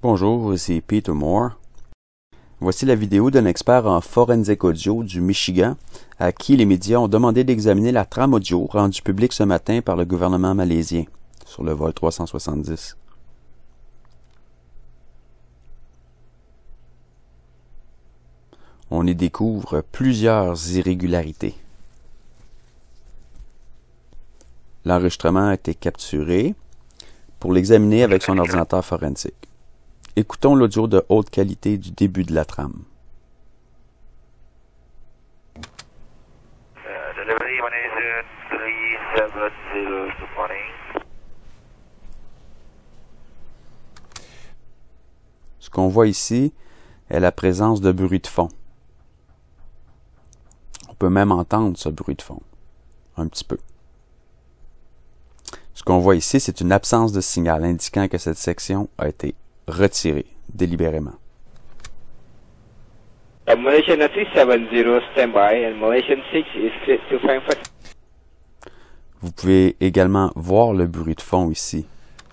Bonjour, ici Peter Moore. Voici la vidéo d'un expert en forensic audio du Michigan à qui les médias ont demandé d'examiner la trame audio rendue publique ce matin par le gouvernement malaisien sur le vol 370. On y découvre plusieurs irrégularités. L'enregistrement a été capturé pour l'examiner avec son ordinateur forensique. Écoutons l'audio de haute qualité du début de la trame. Delivery manager 370, good morning. Ce qu'on voit ici est la présence de bruit de fond. On peut même entendre ce bruit de fond, un petit peu. Ce qu'on voit ici, c'est une absence de signal indiquant que cette section a été retirée délibérément. Malaysian 370 standby and Malaysian 6 is cleared to Frankfurt. Vous pouvez également voir le bruit de fond ici.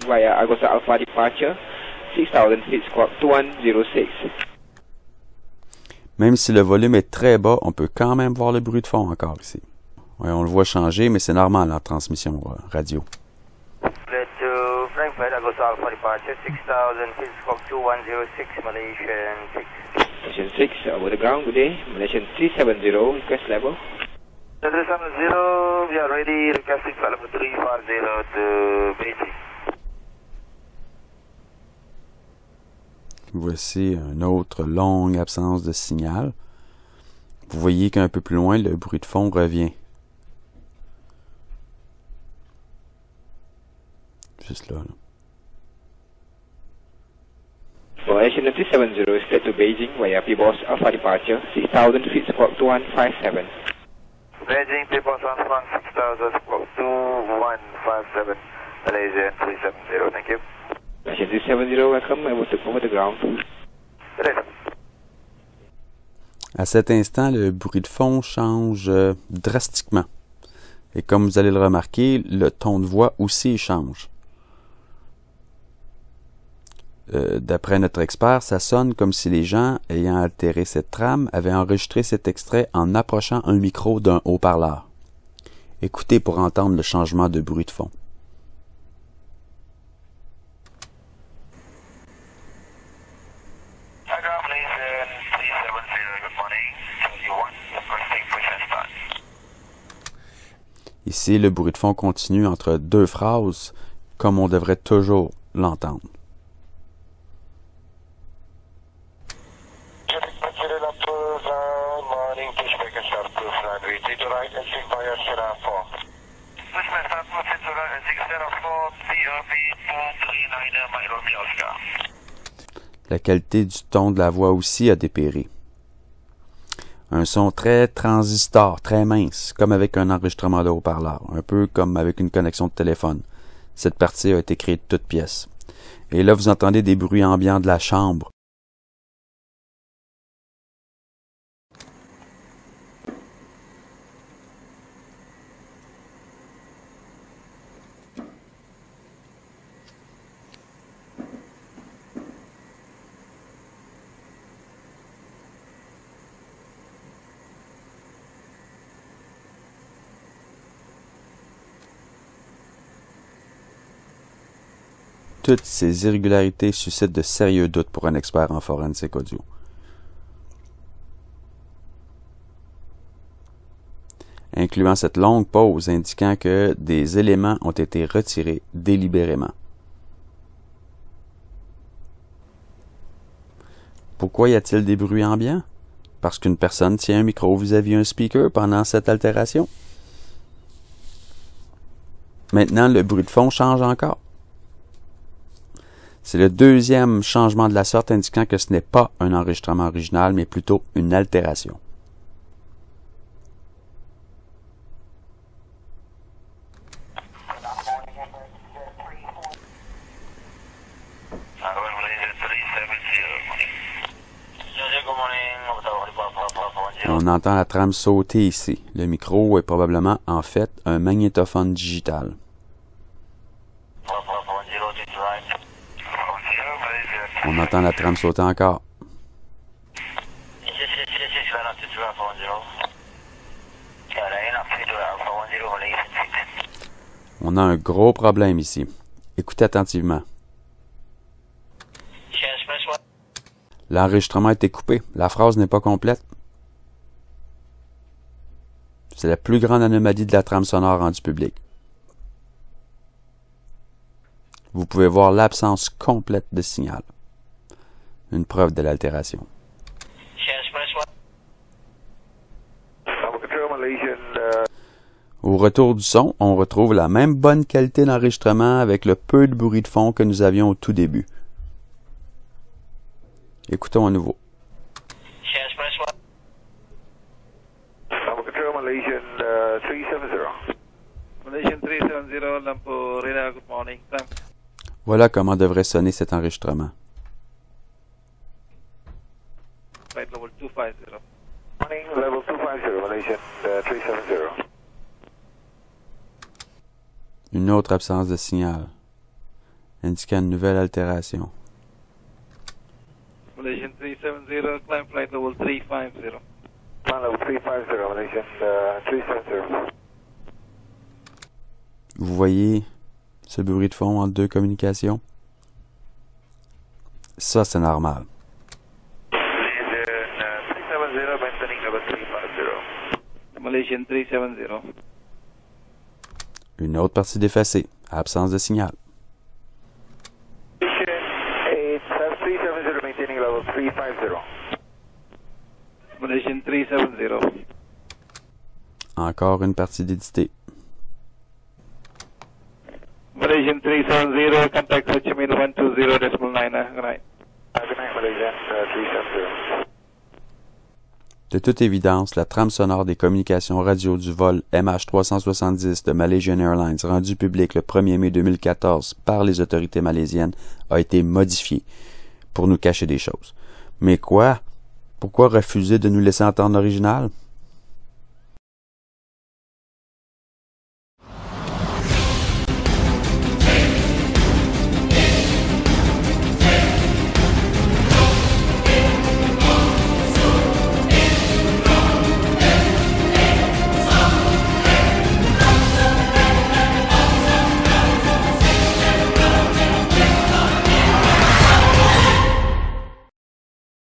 Via Augusta Alpha departure 6000 feet squawk 2106. Même si le volume est très bas, on peut quand même voir le bruit de fond encore ici. Ouais, on le voit changer, mais c'est normal en transmission radio. Cleared to Frankfurt, Augusta Alpha departure 6000 feet squawk 2106, Malaysian 6. Malaysian 6 over the ground, good day. Malaysian 370, request level. 370, we are ready, requesting flight level 340 to Beijing. Voici une autre longue absence de signal. Vous voyez qu'un peu plus loin, le bruit de fond revient. Juste là. Malaysian 370 is cleared to Beijing via P-Boss Alpha departure 6000 feet squawk 2157. Beijing, people on front 6000 squawk 2157, Malaysian 370, thank you. Malaysian 370, welcome, over the ground. À cet instant, le bruit de fond change drastiquement. Et comme vous allez le remarquer, le ton de voix aussi change. D'après notre expert, ça sonne comme si les gens ayant altéré cette trame avaient enregistré cet extrait en approchant un micro d'un haut-parleur. Écoutez pour entendre le changement de bruit de fond. Ici, le bruit de fond continue entre deux phrases, comme on devrait toujours l'entendre. La qualité du ton de la voix aussi a dépéré. Un son très transistor, très mince, comme avec un enregistrement de haut-parleur, un peu comme avec une connexion de téléphone. Cette partie a été créée de toutes pièces. Et là, vous entendez des bruits ambiants de la chambre. Toutes ces irrégularités suscitent de sérieux doutes pour un expert en forensic audio. Incluant cette longue pause indiquant que des éléments ont été retirés délibérément. Pourquoi y a-t-il des bruits ambiants? Parce qu'une personne tient un micro vis-à-vis un speaker pendant cette altération. Maintenant, le bruit de fond change encore. C'est le deuxième changement de la sorte indiquant que ce n'est pas un enregistrement original, mais plutôt une altération. On entend la trame sauter ici. Le micro est probablement, en fait, un magnétophone digital. On entend la trame sauter encore. On a un gros problème ici. Écoutez attentivement. L'enregistrement a été coupé. La phrase n'est pas complète. C'est la plus grande anomalie de la trame sonore rendue publique. Vous pouvez voir l'absence complète de signal. Une preuve de l'altération. Au retour du son, on retrouve la même bonne qualité d'enregistrement avec le peu de bruit de fond que nous avions au tout début. Écoutons à nouveau. Malaysian 370. Malaysian 370, Lumpur, Radar, good morning. Voilà comment devrait sonner cet enregistrement. Flight level 250. Morning, level 250, Malaysian 370. Une autre absence de signal, indiquant une nouvelle altération. Malaysian 370, climb flight level 350. Climb level 350, Malaysian 370. Vous voyez ce bruit de fond entre deux communications? Ça, c'est normal. Malaysian 370. Une autre partie d'effacée, absence de signal. Malaysian 370. Encore une partie d'édité. Malaysian 370, contact Ho Chi Minh 120.9, good night. Good night, Malaysian 370. De toute évidence, la trame sonore des communications radio du vol MH370 de Malaysian Airlines rendu public le 1er mai 2014 par les autorités malaisiennes a été modifiée pour nous cacher des choses. Mais quoi? Pourquoi refuser de nous laisser entendre l'original?